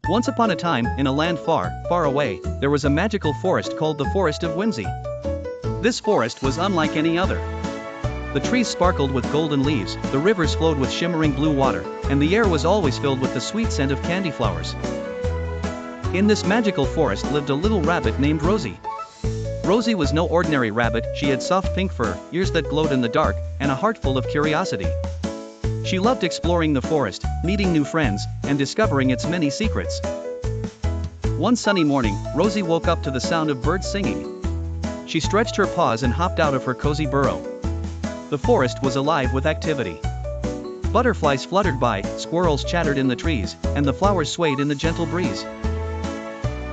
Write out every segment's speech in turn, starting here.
Once upon a time, in a land far, far away, there was a magical forest called the Forest of Whimsy. This forest was unlike any other. The trees sparkled with golden leaves, the rivers flowed with shimmering blue water, and the air was always filled with the sweet scent of candy flowers. In this magical forest lived a little rabbit named Rosie. Rosie was no ordinary rabbit, she had soft pink fur, ears that glowed in the dark, and a heart full of curiosity. She loved exploring the forest, meeting new friends, and discovering its many secrets. One sunny morning, Rosie woke up to the sound of birds singing. She stretched her paws and hopped out of her cozy burrow. The forest was alive with activity. Butterflies fluttered by, squirrels chattered in the trees, and the flowers swayed in the gentle breeze.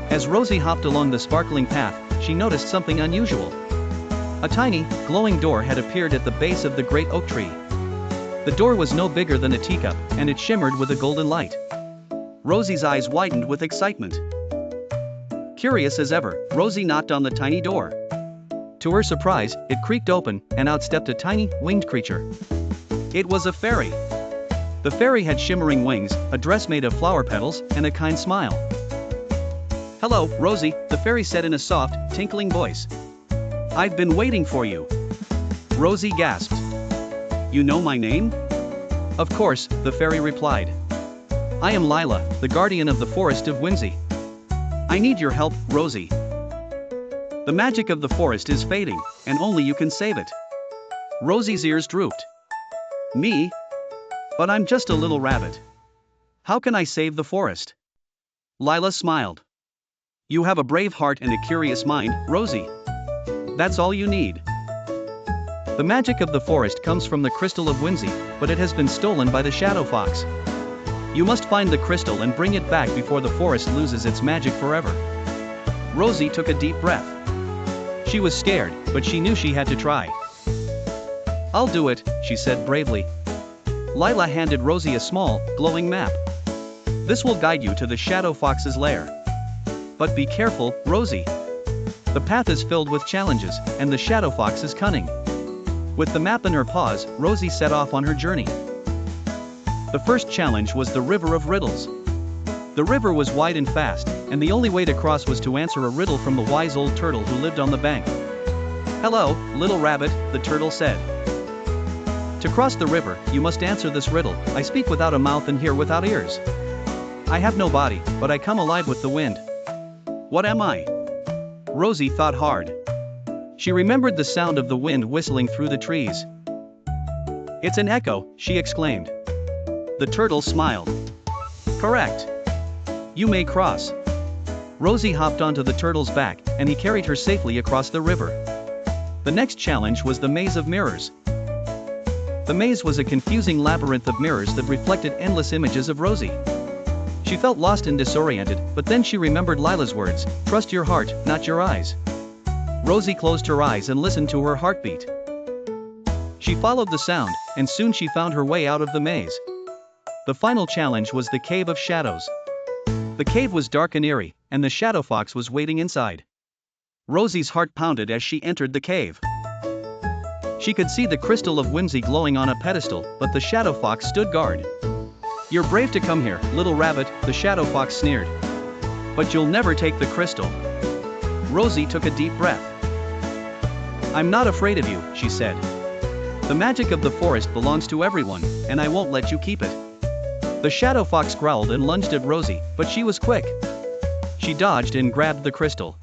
As Rosie hopped along the sparkling path, she noticed something unusual. A tiny, glowing door had appeared at the base of the great oak tree. The door was no bigger than a teacup, and it shimmered with a golden light. Rosie's eyes widened with excitement. Curious as ever, Rosie knocked on the tiny door. To her surprise, it creaked open, and out stepped a tiny, winged creature. It was a fairy. The fairy had shimmering wings, a dress made of flower petals, and a kind smile. "Hello, Rosie," the fairy said in a soft, tinkling voice. "I've been waiting for you." Rosie gasped. "You know my name?" "Of course," the fairy replied. "I am Lila, the guardian of the Forest of Whimsy. I need your help, Rosie. The magic of the forest is fading, and only you can save it." Rosie's ears drooped. "Me? But I'm just a little rabbit. How can I save the forest?" Lila smiled. "You have a brave heart and a curious mind, Rosie. That's all you need. The magic of the forest comes from the crystal of whimsy, but it has been stolen by the shadow fox. You must find the crystal and bring it back before the forest loses its magic forever." Rosie took a deep breath. She was scared, but she knew she had to try. "I'll do it," she said bravely. Lila handed Rosie a small, glowing map. "This will guide you to the shadow fox's lair. But be careful, Rosie. The path is filled with challenges, and the shadow fox is cunning." With the map in her paws, Rosie set off on her journey. The first challenge was the River of Riddles. The river was wide and fast, and the only way to cross was to answer a riddle from the wise old turtle who lived on the bank. "Hello, little rabbit," the turtle said. "To cross the river, you must answer this riddle. I speak without a mouth and hear without ears. I have no body, but I come alive with the wind. What am I?" Rosie thought hard. She remembered the sound of the wind whistling through the trees. "It's an echo," she exclaimed. The turtle smiled. "Correct. You may cross." Rosie hopped onto the turtle's back, and he carried her safely across the river. The next challenge was the Maze of Mirrors. The maze was a confusing labyrinth of mirrors that reflected endless images of Rosie. She felt lost and disoriented, but then she remembered Lila's words, "Trust your heart, not your eyes." Rosie closed her eyes and listened to her heartbeat. She followed the sound, and soon she found her way out of the maze. The final challenge was the Cave of Shadows. The cave was dark and eerie, and the shadow fox was waiting inside. Rosie's heart pounded as she entered the cave. She could see the crystal of whimsy glowing on a pedestal, but the shadow fox stood guard. "You're brave to come here, little rabbit," the shadow fox sneered. "But you'll never take the crystal." Rosie took a deep breath. "I'm not afraid of you," she said. "The magic of the forest belongs to everyone, and I won't let you keep it." The shadow fox growled and lunged at Rosie, but she was quick. She dodged and grabbed the crystal.